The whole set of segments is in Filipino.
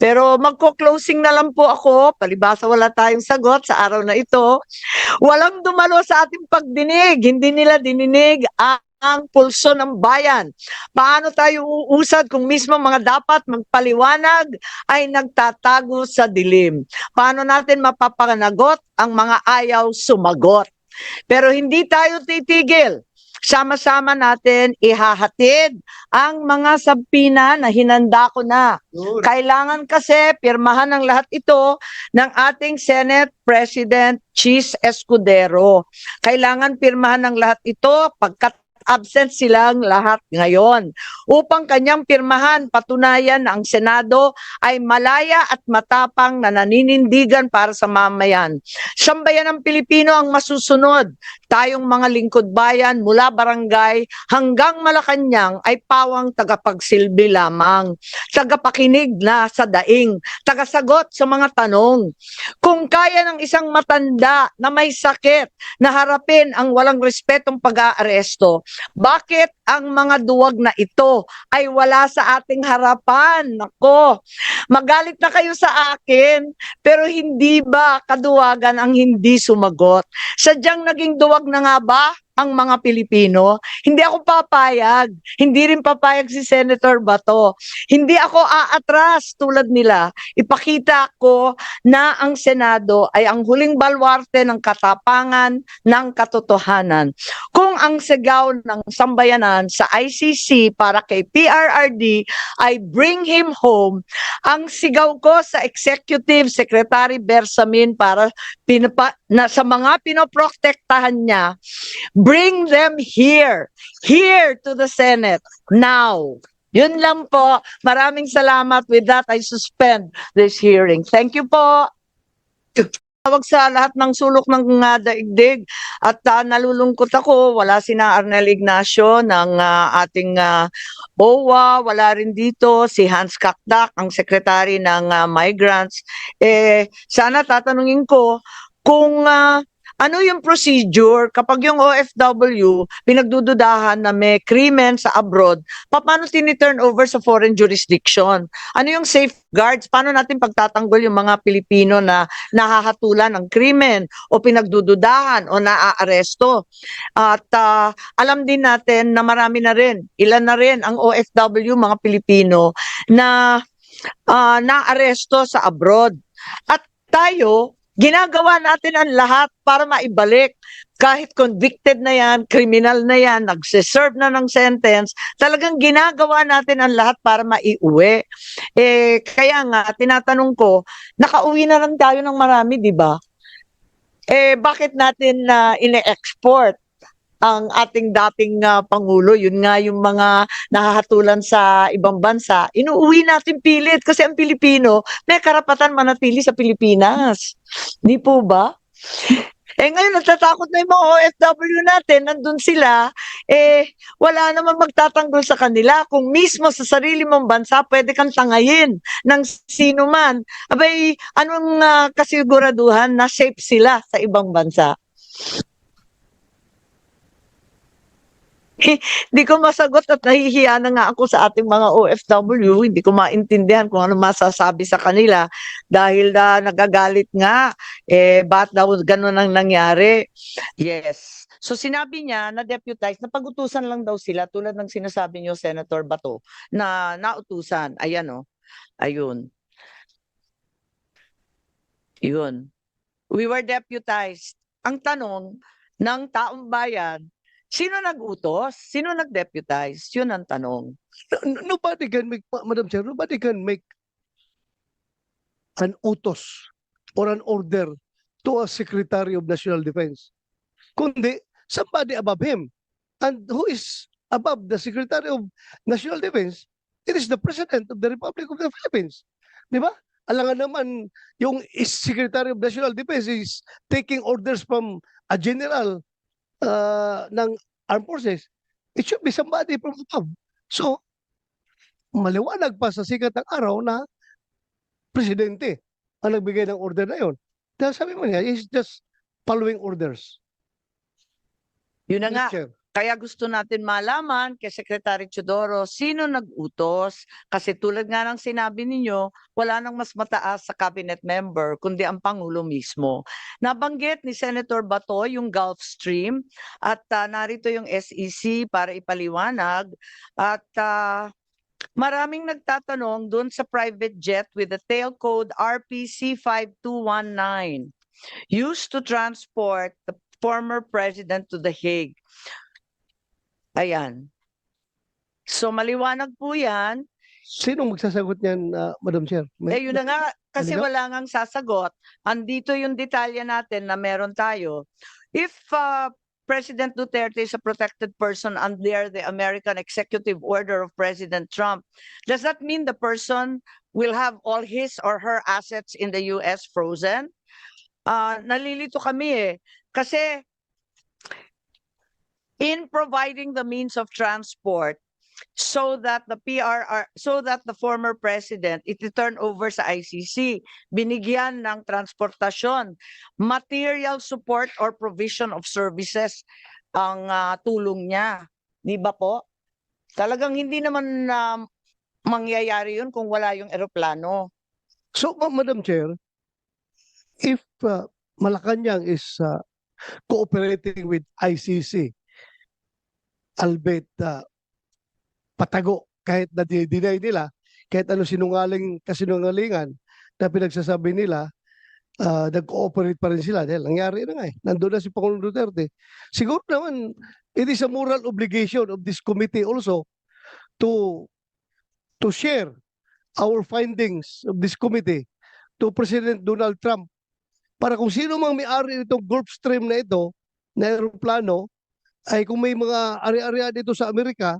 Pero magko-closing na lang po ako, palibhasa wala tayong sagot sa araw na ito. Walang dumalo sa ating pagdinig, hindi nila dininig ang pulso ng bayan. Paano tayo uusad kung mismo mga dapat magpaliwanag ay nagtatago sa dilim? Paano natin mapapanagot ang mga ayaw sumagot? Pero hindi tayo titigil. Sama-sama natin ihahatid ang mga sabpina na hinanda ko na. Kailangan kasi pirmahan ng lahat ito ng ating Senate President Chis Escudero. Kailangan pirmahan ng lahat ito pagkat absent silang lahat ngayon. Upang kanyang pirmahan, patunayan na ang Senado ay malaya at matapang na naninindigan para sa mamayan. Sambayan ng Pilipino ang masusunod. Tayong mga lingkod bayan mula barangay hanggang Malacanang ay pawang tagapagsilbi lamang. Tagapakinig na sa daing. Tagasagot sa mga tanong. Kung kaya ng isang matanda na may sakit na harapin ang walang respetong pag-aaresto, bakit ang mga duwag na ito ay wala sa ating harapan? Nako, magalit na kayo sa akin, pero hindi ba kaduwagan ang hindi sumagot? Sadyang naging duwag na nga ba ang mga Pilipino? Hindi ako papayag. Hindi rin papayag si Senator Bato. Hindi ako aatras tulad nila. Ipakita ko na ang Senado ay ang huling balwarte ng katapangan, ng katotohanan. Kung ang sigaw ng sambayanan sa ICC para kay PRRD ay bring him home, ang sigaw ko sa Executive Secretary Bersamin para sa mga pinoprotektahan niya, bring them here to the Senate, now. Yun lang po. Maraming salamat. With that, I suspend this hearing. Thank you po. Tawag sa lahat ng sulok ng daigdig at nalulungkot ako, wala sina Arnel Ignacio ng ating OWA, wala rin dito si Hans Kakdak, ang secretary ng migrants. Sana tatanungin ko kung ano yung procedure kapag yung OFW pinagdududahan na may krimen sa abroad, paano tini-turn over sa foreign jurisdiction? Ano yung safeguards? Paano natin pagtatanggol yung mga Pilipino na nahahatulan ng krimen o pinagdududahan o naaaresto? At alam din natin na marami na rin, ilan na rin ang OFW, mga Pilipino na naaresto sa abroad. At tayo, ginagawa natin ang lahat para maibalik. Kahit convicted na yan, criminal na yan, nagsiserve na ng sentence, talagang ginagawa natin ang lahat para maiuwi. Kaya nga, tinatanong ko, nakauwi na lang tayo ng marami, di ba? Bakit natin ine-export ang ating dating Pangulo? Yun nga yung mga nahahatulan sa ibang bansa, inuuwi natin pilit kasi ang Pilipino may karapatan manatili sa Pilipinas. Di po ba? Ngayon natatakot na yung mga OFW natin, nandun sila, wala naman magtatanggol sa kanila. Kung mismo sa sarili mong bansa, pwede kang tangayin ng sino man. Abay, anong kasiguraduhan na safe sila sa ibang bansa? Hindi ko masagot at nahihiya na nga ako sa ating mga OFW. Hindi ko maintindihan kung ano masasabi sa kanila dahil nagagalit nga. Ba't daw ganun ang nangyari? Yes. So sinabi niya na deputize, na pag-utusan lang daw sila tulad ng sinasabi niyo, Senator Bato, na nautusan. Ayan o. Ayun. Yun. We were deputized. Ang tanong ng taong bayan, sino nag-utos? Sino nag-deputize? Yun ang tanong. Nobody can make, Madam Chair, nobody can make an utos or an order to a Secretary of National Defense. Kundi, somebody above him. And who is above the Secretary of National Defense? It is the President of the Republic of the Philippines. Di ba? Alangan naman, yung Secretary of National Defense is taking orders from a general ng armed forces. It should be somebody from above. So, maliwanag pa sa sikat ng araw na presidente ang nagbigay ng order na yon. Dahil sabi mo niya, he's just following orders. Yun na nga. Kaya gusto natin malaman kay Secretary Teodoro sino nag-utos. Kasi tulad nga ng sinabi ninyo, wala nang mas mataas sa cabinet member kundi ang Pangulo mismo. Nabanggit ni Senator Bato yung Gulf Stream at narito yung SEC para ipaliwanag at maraming nagtatanong dun sa private jet with the tail code RPC 5219 used to transport the former president to The Hague. Ayan. So maliwanag po yan. Sinong magsasagot niyan, Madam Chair? Yun na nga, kasi Malinaw? wala ngang sasagot. Andito yung detalye natin na meron tayo. If President Duterte is a protected person under the American Executive Order of President Trump, does that mean the person will have all his or her assets in the US frozen? Nalilito kami kasi in providing the means of transport so that the former president turn over sa ICC, binigyan ng transportasyon, material support or provision of services ang tulong niya. Di ba po? Talagang hindi naman mangyayari yun kung wala yung eroplano. So, Madam Chair, if Malacanang is cooperating with ICC, albeit patago, kahit na deny nila, kahit ano kasinungalingan na pinagsasabi nila, nag-cooperate pa rin sila dahil nangyari na nga nandun na si Pangulong Duterte. Siguro naman, it is a moral obligation of this committee also to share our findings of this committee to President Donald Trump para kung sino mang may-ari nitong Gulfstream na ito, na aeroplano, ay kung may mga ari-arian dito sa Amerika,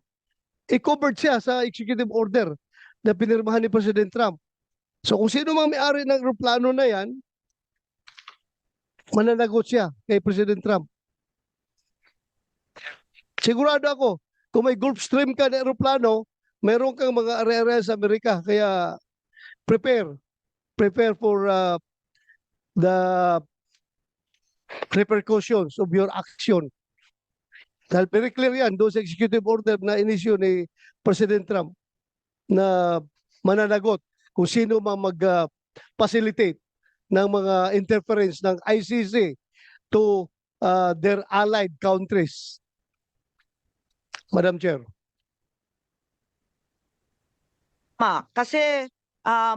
covered siya sa executive order na pinirmahan ni President Trump. So kung sino mang may-ari ng aeroplano na yan, mananagot siya kay President Trump. Sigurado ako, kung may Gulfstream ka na aeroplano, mayroon kang mga ari-arian sa Amerika. Kaya prepare for the repercussions of your action. Dahil very clear yan doon sa executive order na inisyu ni President Trump na mananagot kung sino mang mag-facilitate ng mga interference ng ICC to their allied countries. Madam Chair. Kasi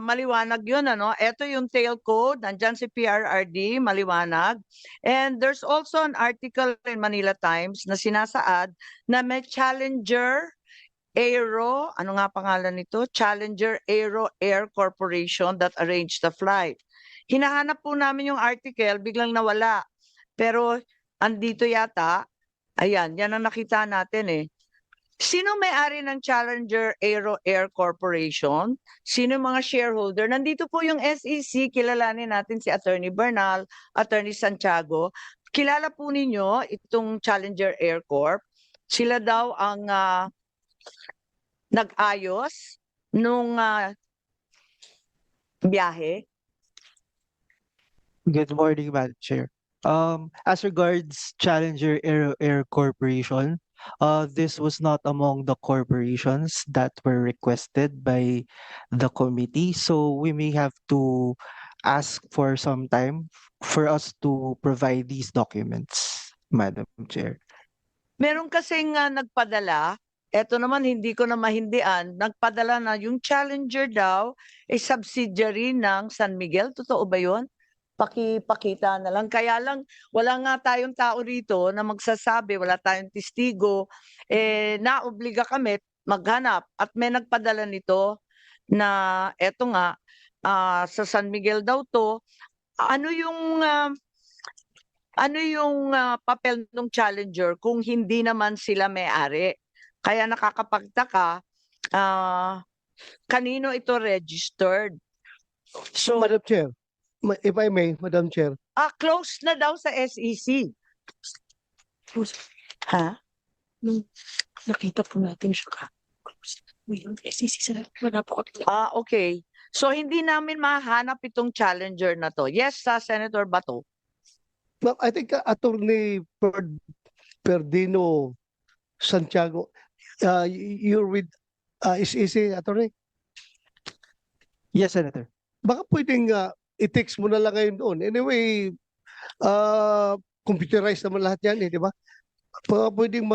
maliwanag yun, ano? Ito yung tail code, nandyan si PRRD, maliwanag. And there's also an article in Manila Times na sinasaad na may Challenger Aero, ano nga pangalan nito? Challenger Aero Air Corporation that arranged the flight. Hinahanap po namin yung article, biglang nawala. Pero andito yata, ayan, yan ang nakita natin Sino may-ari ng Challenger Aero Air Corporation? Sino mga shareholder? Nandito po yung SEC, kilalanin natin si Attorney Bernal, Attorney Santiago. Kilala po ninyo itong Challenger Air Corp. Sila daw ang nag-ayos nung biyahe. Good morning, Madam Chair. As regards Challenger Air Corporation, this was not among the corporations that were requested by the committee, so we may have to ask for some time for us to provide these documents, Madam Chair. Meron kasing nagpadala, eto naman hindi ko na mahindian, nagpadala na yung Challenger daw ay subsidiary ng San Miguel. Totoo ba yun? Pakita na lang. Kaya lang, wala nga tayong tao rito na magsasabi, wala tayong testigo, naobliga kami maghanap. At may nagpadala nito na eto nga, sa San Miguel daw to. Ano yung papel ng Challenger kung hindi naman sila may-ari? Kaya nakakapagtaka, kanino ito registered? So, Madam Chair, if I may, Madam Chair. Close na daw sa SEC. Ha? Nung nakita po natin siya close. Yung SEC sa wala po kami. Okay. So hindi namin mahanap itong Challenger na to. Yes, Senator Bato. Ma'am, I think Attorney Perdino Santiago. You're with SEC, attorney? Yes, Senator. Baka pwedeng i-text mo na lang ngayon doon. Anyway, computerized naman lahat yan, di ba? Pwedeng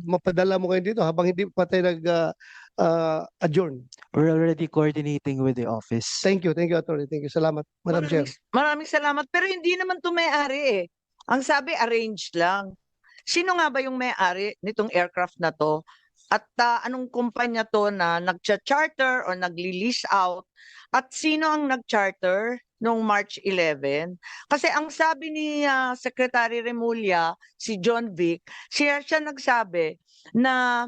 mapadala mo ngayon dito habang hindi pa tayo nag-adjourn. We're already coordinating with the office. Thank you, attorney. Thank you. Salamat, Madam Chair. Maraming salamat. Pero hindi naman to may-ari eh. Ang sabi, arranged lang. Sino nga ba yung may-ari nitong aircraft na to? At anong kumpanya to na nag-charter or nagli-lease out? At sino ang nag-charter noong March 11? Kasi ang sabi ni Secretary Remulla, si John Vic, siya nagsabi na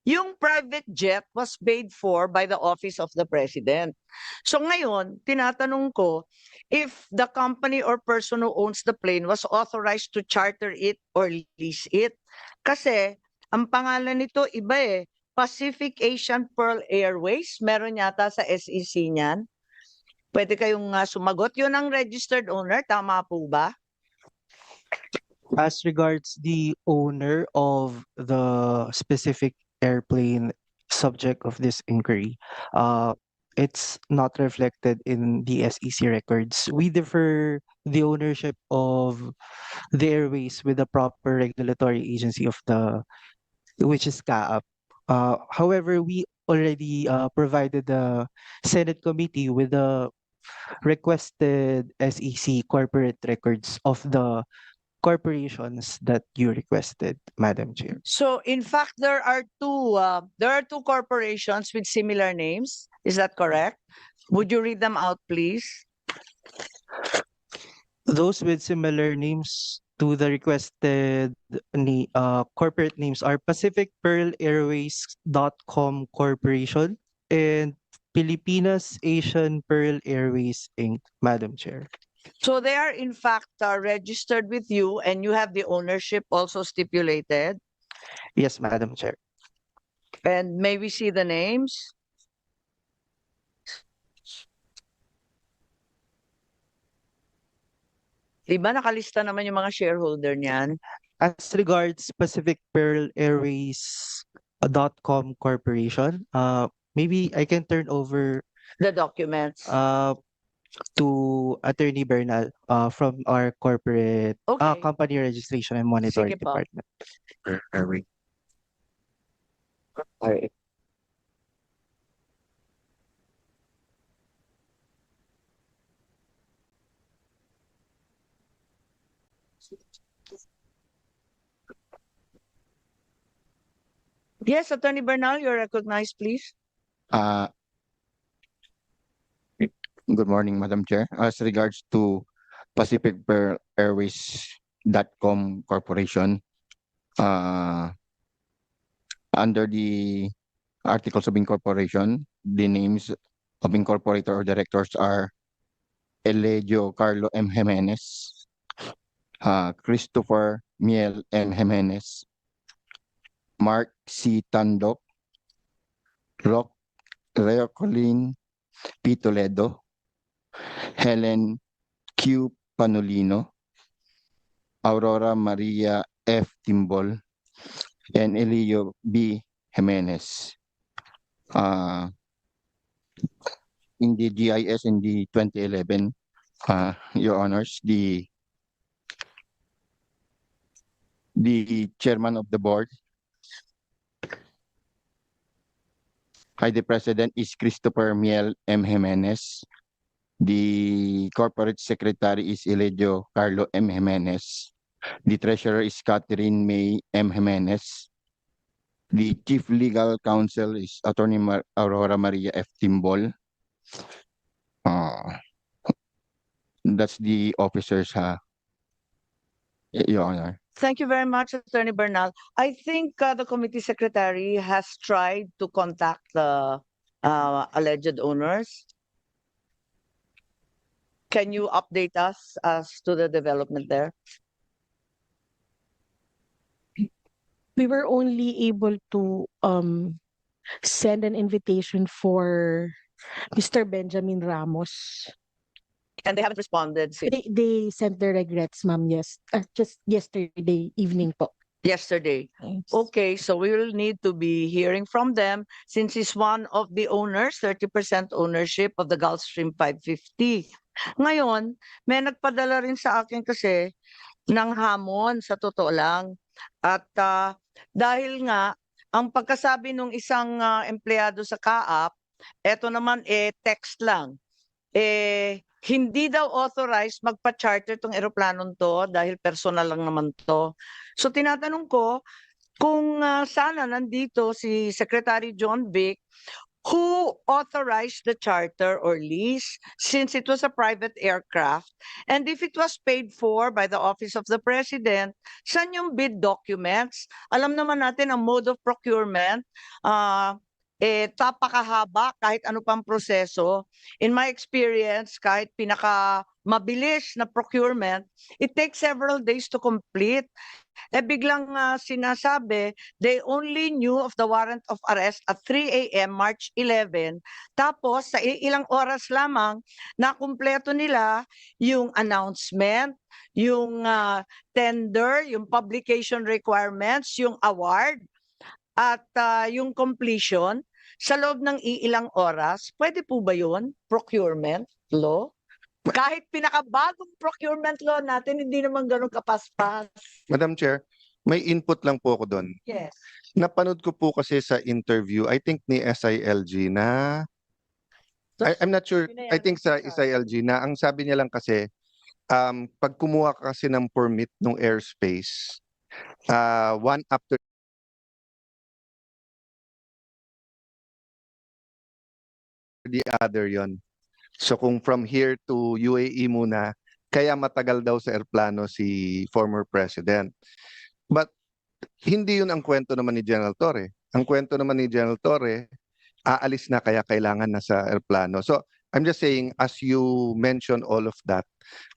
yung private jet was paid for by the Office of the President. So ngayon, tinatanong ko, if the company or person who owns the plane was authorized to charter it or lease it. Kasi ang pangalan nito iba eh, Pacific Asian Pearl Airways, meron yata sa SEC niyan. Pwede kayong sumagot. Yun ang registered owner, tama po ba? As regards the owner of the specific airplane subject of this inquiry, it's not reflected in the SEC records. We defer the ownership of the airways with the proper regulatory agency of which is CAAP. However, we already provided the Senate committee with the requested SEC corporate records of the corporations that you requested, Madam Chair. So in fact, there are two corporations with similar names. Is that correct? Would you read them out, please? Those with similar names to the requested corporate names are Pacific Pearl Airways.com Corporation and Pilipinas Asian Pearl Airways Inc., Madam Chair. So they are in fact registered with you and you have the ownership also stipulated. Yes, Madam Chair. And may we see the names? Diba nakalista naman yung mga shareholder niyan? As regards Pacific Pearl Airways.com Corporation, maybe I can turn over The documents. to Attorney Bernal from our corporate Okay. company registration and monitoring Sige po. department. Yes, Attorney Bernal, you're recognized, please. Uh, Good morning, Madam Chair. As regards to Pacific Pearl Airways.com Corporation, under the Articles of Incorporation, the names of incorporator or directors are Elegio Carlo M. Jimenez, Christopher Miel M. Jimenez, Mark C. Tandok, Leo Colin P. Toledo, Helen Q. Panolino, Aurora Maria F. Timbol, and Elio B. Jimenez. In the GIS in the 2011, Your Honors, the chairman of the board, the president is Christopher Miel M. Jimenez. The corporate secretary is Elegio Carlo M. Jimenez. The treasurer is Catherine May M. Jimenez. The chief legal counsel is Attorney Aurora Maria F. Timbol. That's the officers, Your Honor. Thank you very much, Attorney Bernal. I think the committee secretary has tried to contact the alleged owners. Can you update us as to the development there? We were only able to send an invitation for Mr. Benjamin Ramos. And they haven't responded since. They sent their regrets, ma'am, yes. Just yesterday evening po. Yesterday. Okay, so we will need to be hearing from them since he's one of the owners, 30% ownership of the Gulfstream 550. Ngayon, may nagpadala rin sa akin kasi ng hamon sa totoo lang. At dahil nga, ang pagkasabi ng isang empleyado sa CAAP, eto naman text lang. Hindi daw authorized magpa-charter tong eroplanong to dahil personal lang naman to. So tinatanong ko kung sana nandito si Secretary John Vic, who authorized the charter or lease since it was a private aircraft, and if it was paid for by the Office of the President, saan yung bid documents? Alam naman natin ang mode of procurement, tapakahaba kahit ano pang proseso. In my experience, kahit pinaka mabilis na procurement, it takes several days to complete. Biglang sinasabi, they only knew of the warrant of arrest at 3 a.m. March 11. Tapos sa ilang oras lamang, nakumpleto nila yung announcement, yung tender, yung publication requirements, yung award, at yung completion sa loob ng ilang oras. Pwede po ba yun? Procurement law? Kahit pinakabagong procurement law natin, hindi naman ganun kapaspas. Madam Chair, may input lang po ako doon. Yes. Napanood ko po kasi sa interview, I think ni SILG na, I'm not sure, I think sa SILG na ang sabi niya lang kasi, pag kumuha ka kasi ng permit ng airspace, one after the other yon. So kung from here to UAE muna, kaya matagal daw sa airplano si former president. But hindi yun ang kwento naman ni General Torre. Ang kwento naman ni General Torre, aalis na kaya kailangan na sa airplano. So I'm just saying, as you mention all of that,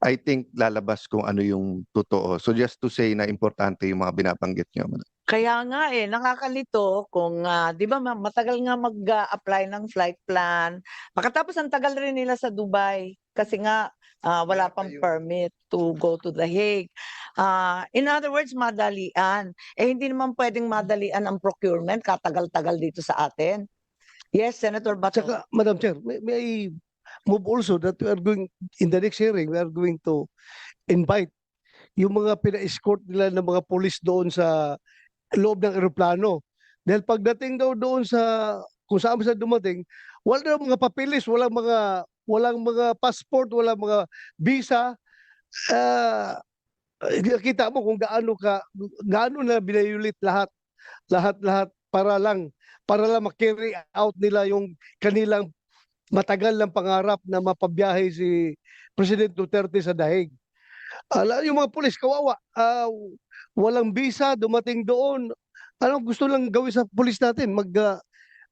I think lalabas kung ano yung totoo. So just to say na importante yung mga binabanggit niyo. Kaya nga nakakalito kung, di ba matagal nga mag-apply ng flight plan. Makatapos ang tagal rin nila sa Dubai kasi nga wala pang permit to go to The Hague. In other words, madalian. Hindi naman pwedeng madalian ang procurement, katagal-tagal dito sa atin. Yes, Senator Bato. Tsaka, Madam Chair, may I move also that we are going, in the next hearing, we are going to invite yung mga pina-escort nila ng mga police doon sa loob ng eroplano. Dahil pagdating daw doon sa, kung saan sila dumating, wala daw mga papilis, walang mga passport, walang mga visa. Kita mo kung gaano na binayulit lahat para lang ma-carry out nila yung kanilang matagal ng pangarap na mapabiyahe si President Duterte sa Daig. Yung mga pulis kawawa, walang visa, dumating doon. Ano gusto lang gawin sa pulis natin?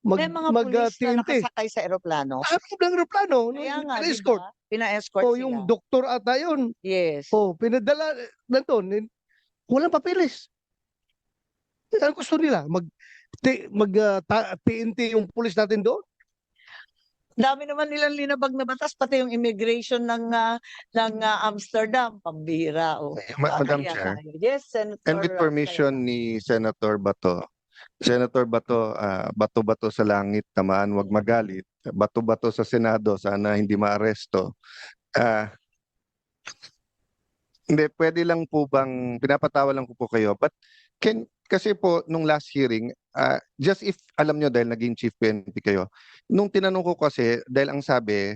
May mga pulis na TNT. nakasakay sa eroplano. Ng eroplano, Kaya nga, escort. diba? Pina-escort O sila. yung doktor ata yun. Yes. O pinadala nandun. Walang papilis. Ano gusto nila? TNT yung pulis natin doon? Dami naman nilang linabag na batas, pati yung immigration ng Amsterdam, pambihira. Madam Kaya Chair. tayo. Yes, Senator. And with permission ni Senator Bato, Senator Bato, bato-bato sa langit, tamaan, wag magalit. Bato-bato sa Senado, sana hindi maaresto. Hindi, pwede lang po bang, pinapatawa lang ko po kayo, but kasi po, nung last hearing, just if alam nyo dahil naging chief PNP kayo, nung tinanong ko kasi, dahil ang sabi,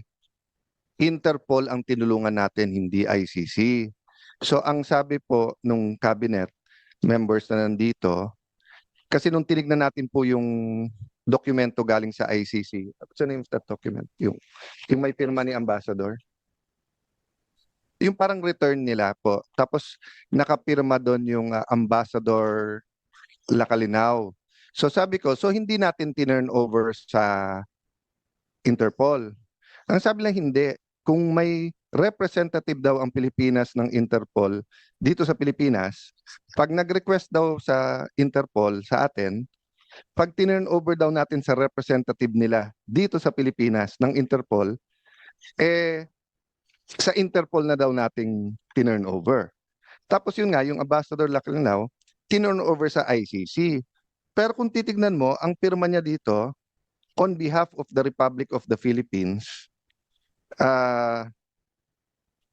Interpol ang tinulungan natin, hindi ICC. So ang sabi po nung cabinet members na nandito, kasi nung tinignan natin po yung dokumento galing sa ICC, what's the name of that document? Yung may pirma ni Ambassador? Yung parang return nila po. Tapos nakapirma doon yung Ambassador Lacalinaw. So sabi ko, so hindi natin tinurn over sa Interpol. Ang sabi lang hindi. Kung may representative daw ang Pilipinas ng Interpol dito sa Pilipinas, pag nag-request daw sa Interpol sa atin, pag tinurn over daw natin sa representative nila dito sa Pilipinas ng Interpol, sa Interpol na daw nating tinurn over. Tapos yun nga, yung Ambassador Lacalinaw, tinurn over sa ICC. Pero kung titignan mo, ang pirma niya dito, on behalf of the Republic of the Philippines,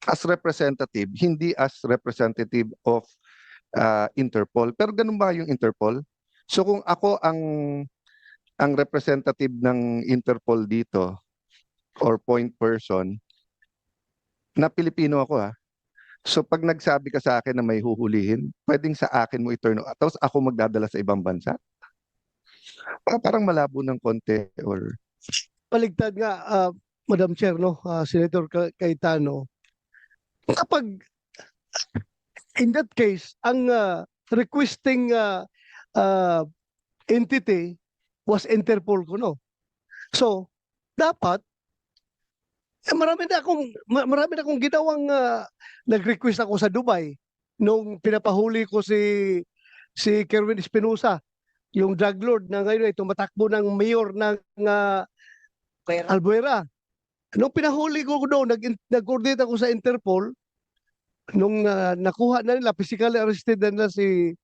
as representative, hindi as representative of Interpol. Pero ganun ba yung Interpol? So kung ako ang representative ng Interpol dito or point person, na Pilipino ako So pag nagsabi ka sa akin na may huhulihin, pwedeng sa akin mo i-turn over. Tapos ako magdadala sa ibang bansa. Parang malabo ng konti or Paligtad nga, Madam Chair, no, Senator Cayetano, kapag in that case, ang requesting entity was Interpol ko, no? So, dapat, marami na akong ginawang nag-request ako sa Dubai nung pinapahuli ko si Kerwin Espinosa, yung drug lord na ngayon ay tumatakbo ng mayor ng Albuera. Nung pinahuli ko doon, nag-coordinate ako sa Interpol, nung nakuha na nila, physically arrested na nila si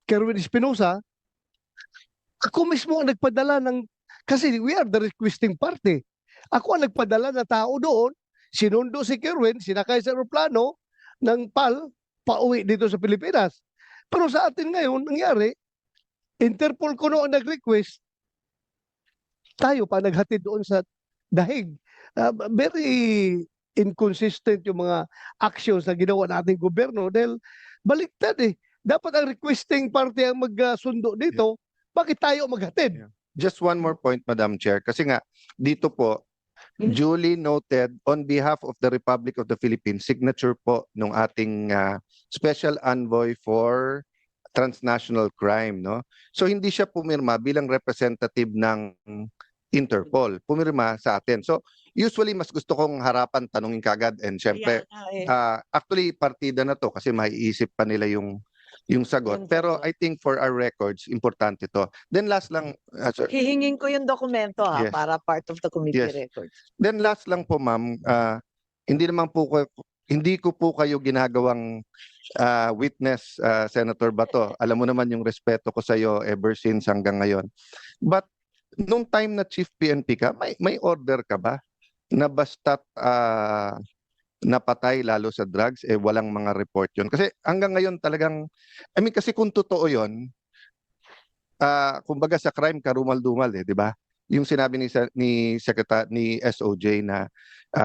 Kerwin Espinosa, ako mismo ang nagpadala kasi we are the requesting party. Ako ang nagpadala na tao doon, sinundo si Kerwin, sinakay sa aeroplano ng PAL, pauwi dito sa Pilipinas. Pero sa atin ngayon, nangyari, Interpol ko noon nag-request, tayo pa naghatid doon sa dahig. Very inconsistent yung mga actions na ginawa nating gobyerno dahil baliktad Dapat ang requesting party ang magsundo dito, bakit tayo maghatid? Yeah. Just one more point, Madam Chair. Kasi nga, dito po, duly noted on behalf of the Republic of the Philippines, signature po nung ating Special Envoy for Transnational Crime, no? So hindi siya pumirma bilang representative ng Interpol. Pumirma sa atin. So usually mas gusto kong harapan tanungin kagad and syempre actually partida na to kasi maiisip pa nila yung sagot. Pero I think for our records, importante to. Then last lang, sir. Hihingin ko yung dokumento Yes. para part of the committee Yes. records. Then last lang po, ma'am, hindi ko po kayo ginagawang witness, Senator Bato. Alam mo naman yung respeto ko sa iyo ever since hanggang ngayon. But nung time na Chief PNP ka, may order ka ba na basta't napatay lalo sa drugs, walang mga report yun? Kasi hanggang ngayon talagang, kasi kung totoo yun, kumbaga sa crime, karumal-dumal di ba? Yung sinabi ni SOJ na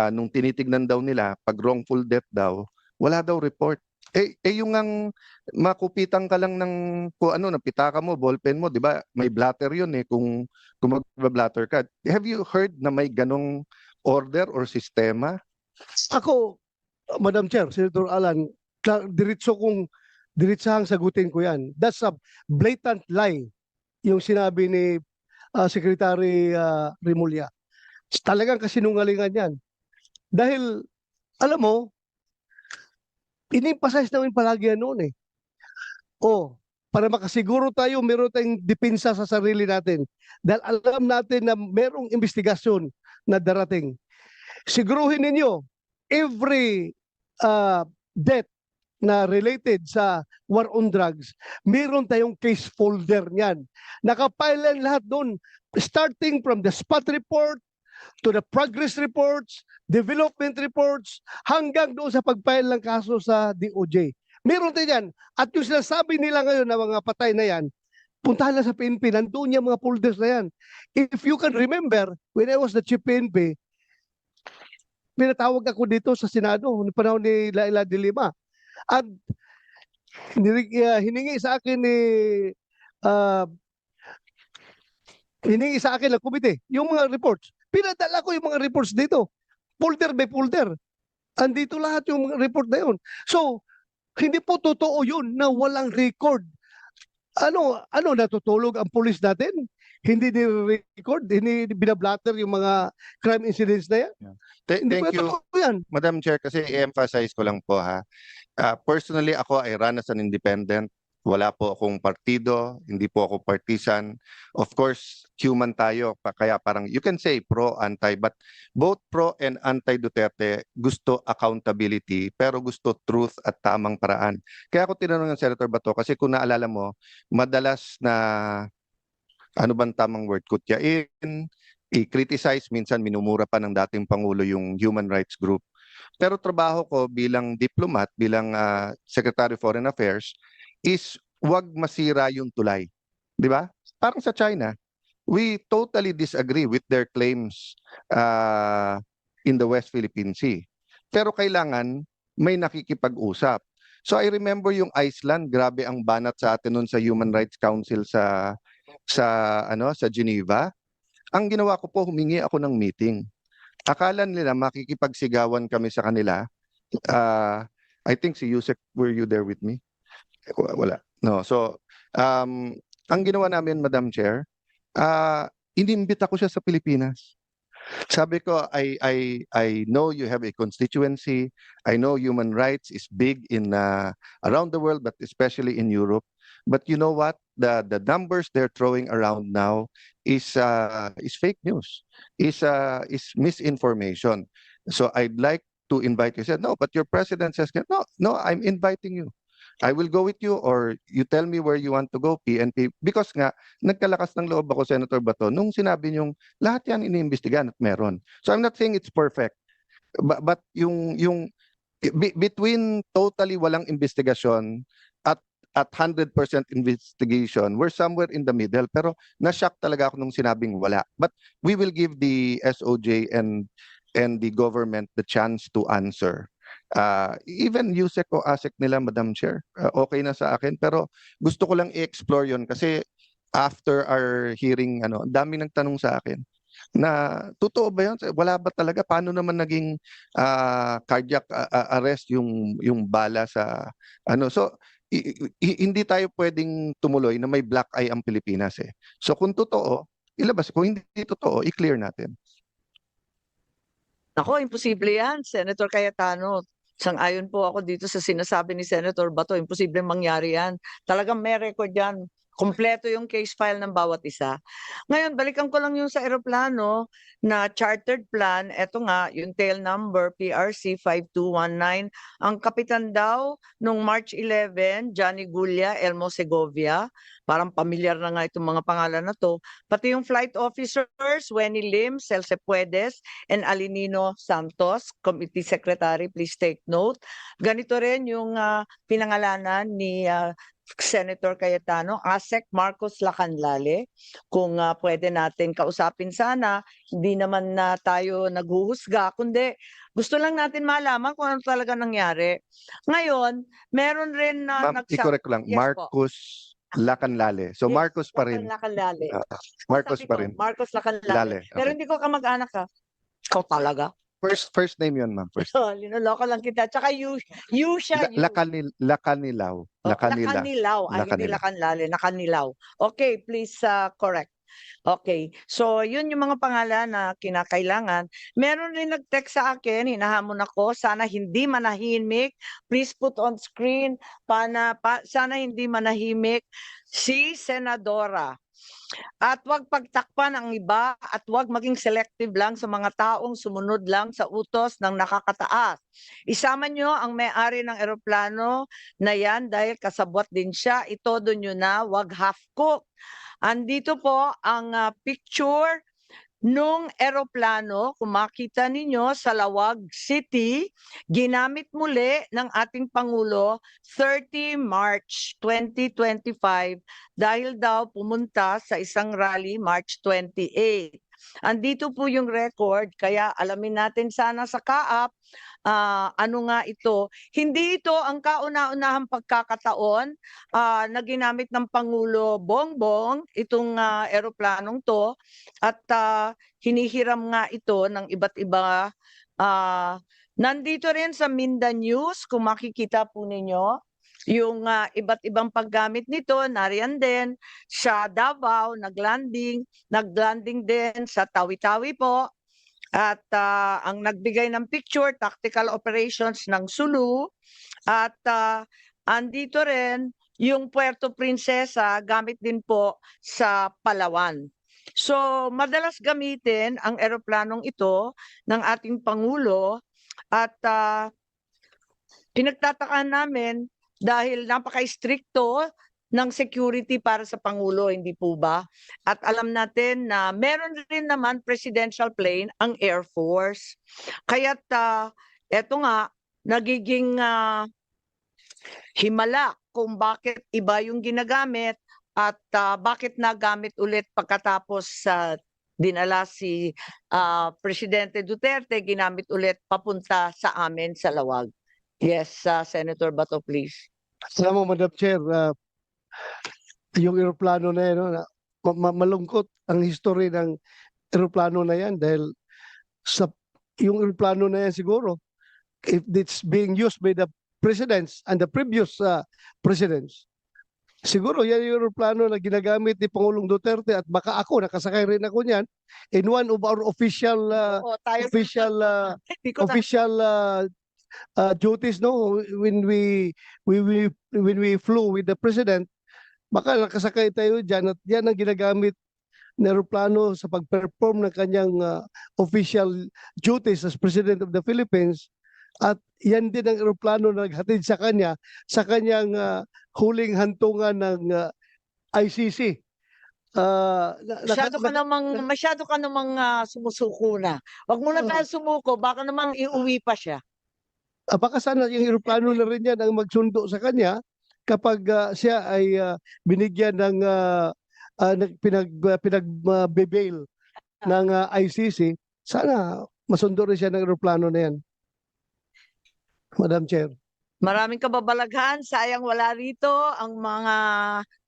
nung tinitignan daw nila, pag wrongful death daw, wala daw report. Yung ang makupitan ka lang ng napitaka mo, ballpen mo, di ba? May blatter yun kung mag-blatter ka. Have you heard na may ganong order or sistema? Ako, Madam Chair, Senator Alan, diritsahang sagutin ko yan. That's a blatant lie yung sinabi ni Secretary Remulla. Talagang kasinungalingan yan. Dahil, alam mo, in-emphasize namin palagi yan noon para makasiguro tayo, meron tayong depensa sa sarili natin. Dahil alam natin na merong investigasyon na darating. Siguruhin ninyo, every death na related sa war on drugs, meron tayong case folder niyan. Nakapile lahat doon, starting from the spot report, to the progress reports, development reports, hanggang doon sa pag-file ng kaso sa DOJ. Meron tayo yan. At yung sinasabi nila ngayon na mga patay na yan, puntahan na sa PNP, nandun yung mga folders na yan. If you can remember, when I was the chief PNP, pinatawag ako dito sa Senado noong panahon ni Laila de Lima. At hiningi sa akin ng komite yung mga reports. Pinadala ko yung mga reports dito. Folder by folder. Andito lahat yung mga report na yun. So, hindi po totoo yun na walang record. Ano natutulog ang pulis natin? Hindi ni-record, hindi binablatter yung mga crime incidents na yan. Hindi Thank po you, totoo yan. Madam Chair, kasi i-emphasize ko lang po Personally, ako I run as an independent. Wala po akong partido, hindi po ako partisan. Of course, human tayo, kaya parang you can say pro, anti, but both pro and anti Duterte gusto accountability, pero gusto truth at tamang paraan. Kaya ako tinanong ng Senator Bato, kasi kung naalala mo, madalas na, ano bang tamang word, kutyain, i-criticize, minsan minumura pa ng dating Pangulo yung human rights group. Pero trabaho ko bilang diplomat, bilang Secretary of Foreign Affairs, is wag masira yung tulay. Di ba? Parang sa China, we totally disagree with their claims in the West Philippine Sea. Pero kailangan may nakikipag-usap. So I remember yung Iceland, grabe ang banat sa atin nun sa Human Rights Council sa Geneva. Ang ginawa ko po, humingi ako ng meeting. Akala nila makikipagsigawan kami sa kanila. I think si Yusek, were you there with me? Wala. No. So, ang ginawa namin, Madam Chair, inimbita ko siya sa Pilipinas. Sabi ko, I know you have a constituency. I know human rights is big in around the world, but especially in Europe. But you know what? The numbers they're throwing around now is fake news, is misinformation. So I'd like to invite you. I said, no, but your president says, no, I'm inviting you. I will go with you, or you tell me where you want to go, PNP. Because nga, nagkalakas ng loob ako, Senator Bato, nung sinabi niyong lahat yan iniimbestigahan at meron. So I'm not saying it's perfect. But between totally walang investigasyon at 100% investigation, we're somewhere in the middle. Pero na-shock talaga ako nung sinabing wala. But we will give the SOJ and the government the chance to answer. Even Yusek o ASEC nila, Madam Chair, okay na sa akin. Pero gusto ko lang i-explore yon kasi after our hearing, ang dami nagtanong sa akin na totoo ba yun? Wala ba talaga? Paano naman naging cardiac arrest yung bala sa So, hindi tayo pwedeng tumuloy na may black eye ang Pilipinas eh. So kung totoo, ilabas. Kung hindi totoo, i-clear natin. Ako, imposible yan, Senator Cayetano. Sang-ayon po ako dito sa sinasabi ni Senator Bato. Imposible mangyari yan. Talagang may record yan. Kompleto yung case file ng bawat isa. Ngayon, balikan ko lang yung sa eroplano na chartered plan. Ito nga, yung tail number, PRC 5219. Ang kapitan daw nung March 11, Johnny Gulia, Elmo Segovia. Parang pamilyar na nga itong mga pangalan na to. Pati yung flight officers, Wenny Lim, Celce Puedes, and Alinino Santos, Committee Secretary, please take note. Ganito rin yung pinangalanan ni Senator Cayetano, ASEC Marcos Lacanlale. Kung pwede natin kausapin sana, hindi naman na tayo naghuhusga, kundi gusto lang natin malaman kung ano talaga nangyari. Ngayon, meron rin na Ma'am, i-correct ko lang. Yes po. Marcos Lacanlale. So Yes, Marcos pa rin. Lacanlale. Marcos Sabi pa ko, rin. Marcos Lacanlale. Lale. Pero Okay. hindi ko kamag-anak ka. Ikaw talaga. First name yun, ma'am. First. Linuloko lang kita. Tsaka you siya, you. Lakanilaw. Lakanila. Lakanilaw. Ay, hindi Lakanila. Lacanlale. Nakanilaw. Okay, please correct. Okay. So, yun yung mga pangalan na kinakailangan. Meron rin nag-text sa akin, hinahamon ako, sana hindi manahimik. Please put on screen, sana hindi manahimik si Senadora. At huwag pagtakpan ang iba at huwag maging selective lang sa mga taong sumunod lang sa utos ng nakakataas. Isama nyo ang may-ari ng eroplano na yan dahil kasabwat din siya. Itodo nyo na, huwag half-cook. Andito po ang picture nung eroplano, kung makita ninyo sa Lawag City, ginamit muli ng ating Pangulo 30 March 2025 dahil daw pumunta sa isang rally March 28. Andito po yung record, kaya alamin natin sana sa kaap ano nga ito. Hindi ito ang kauna-unahang pagkakataon na ginamit ng Pangulo Bongbong itong eroplanong to at hinihiram nga ito ng iba't iba. Nandito rin sa Mindanews, kung makikita po ninyo, yung iba't ibang paggamit nito, nariyan din sa Davao, naglanding din sa Tawi-Tawi po. At ang nagbigay ng picture, tactical operations ng Sulu. At andito rin yung Puerto Princesa gamit din po sa Palawan. So, madalas gamitin ang eroplanong ito ng ating Pangulo at pinagtataka namin dahil napaka-stricto ng security para sa Pangulo, hindi po ba? At alam natin na meron rin naman presidential plane ang Air Force. Kaya't eto nga, nagiging himala kung bakit iba yung ginagamit at bakit nagamit ulit pagkatapos dinala si Presidente Duterte, ginamit ulit papunta sa amin sa Lawag. Yes, Senator Bato, please. Alam mo, Madam Chair, yung eroplano na yan, no, malungkot ang history ng eroplano na yan dahil yung eroplano na yan siguro, if it's being used by the presidents and the previous presidents, siguro yan yung eroplano na ginagamit ni Pangulong Duterte at baka ako, nakasakay rin ako niyan in one of our official Oo, tayo hindi ko duties, no, when we flew with the president, baka nakasakay tayo diyan at yan ang ginagamit na eroplano sa pag-perform ng kanyang official duties as President of the Philippines, at yan din ang eroplano na naghatid sa kanyang huling hantungan ng ICC. masyado ka namang sumusuko na. Wag mo na tayo sumuko, baka naman iuwi pa siya. Baka sana yung eroplano na rin yan ang magsundo sa kanya kapag siya ay binigyan ng pinag-bail ng ICC. Sana masundo rin siya ng eroplano na yan, Madam Chair. Maraming kababalaghan, sayang wala rito ang mga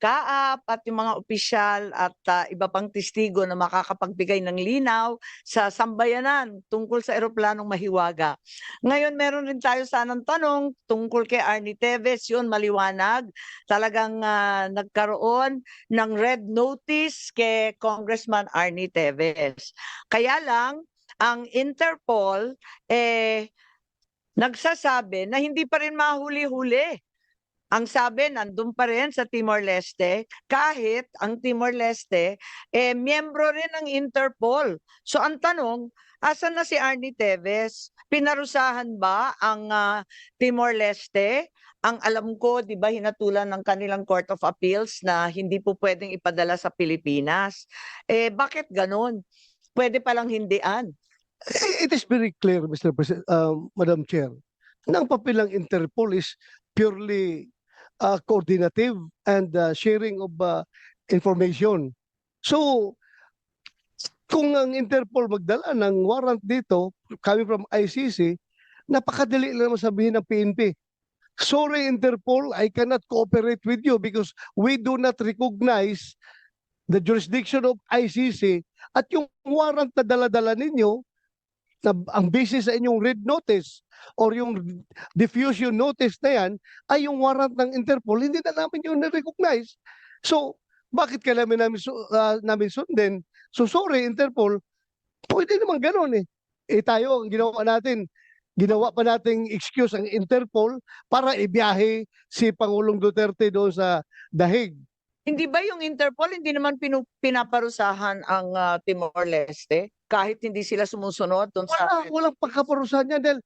kaap at yung mga opisyal at iba pang testigo na makakapagbigay ng linaw sa sambayanan tungkol sa eroplanong Mahiwaga. Ngayon meron rin tayo sanang tanong tungkol kay Arnie Teves, yun maliwanag. Talagang nagkaroon ng red notice kay Congressman Arnie Teves. Kaya lang, ang Interpol nagsasabi na hindi pa rin mahuli-huli. Ang sabi, nandun pa rin sa Timor-Leste, kahit ang Timor-Leste, miyembro rin ng Interpol. So ang tanong, asan na si Arnie Teves? Pinarusahan ba ang Timor-Leste? Ang alam ko, di ba, hinatulan ng kanilang Court of Appeals na hindi po pwedeng ipadala sa Pilipinas. Bakit ganon? Pwede palang hindian. It is very clear, Mr. President, Madam Chair, na ang papel ng Interpol is purely coordinative and sharing of information. So, kung ang Interpol magdala ng warrant dito, coming from ICC, napakadali lang naman sabihin ng PNP. Sorry, Interpol, I cannot cooperate with you because we do not recognize the jurisdiction of ICC at yung warrant na dala-dala ninyo, na ang basis sa inyong red notice or yung diffusion notice na yan ay yung warrant ng Interpol, hindi na namin yun na-recognize. So, bakit kailangan namin sundin? So, sorry, Interpol, pwede naman ganun eh. Tayo, ang ginawa pa nating excuse ang Interpol para ibiyahe si Pangulong Duterte doon sa Dahig. Hindi ba yung Interpol, hindi naman pinaparusahan ang Timor-Leste? Kahit hindi sila sumusunod doon sa... Walang pagkaparusahan niya dahil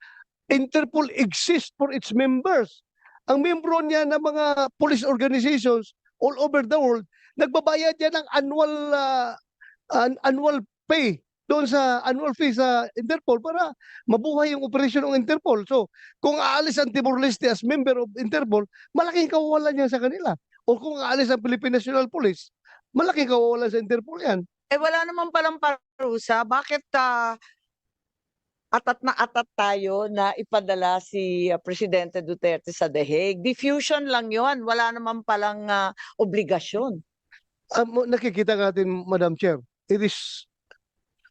Interpol exists for its members. Ang membro niya ng mga police organizations all over the world, nagbabayad yan ng annual pay doon sa annual fee sa Interpol para mabuhay yung operasyon ng Interpol. So, kung aalis ang Timor-Leste as member of Interpol, malaking kawawalan yan sa kanila. O kung aalis ang Philippine National Police, malaking kawawalan sa Interpol yan. Wala naman palang parusa. Bakit atat na atat tayo na ipadala si Presidente Duterte sa The Hague? Diffusion lang yon, wala naman palang obligasyon. Nakikita natin, Madam Chair, it is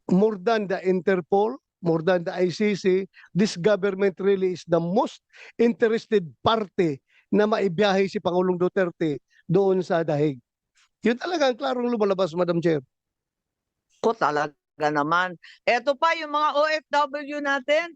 more than the Interpol, more than the ICC, this government really is the most interested party na maibiyahe si Pangulong Duterte doon sa The Hague. Yun talaga ang klarong lumalabas, Madam Chair. Ko talaga naman. Eto pa yung mga OFW natin,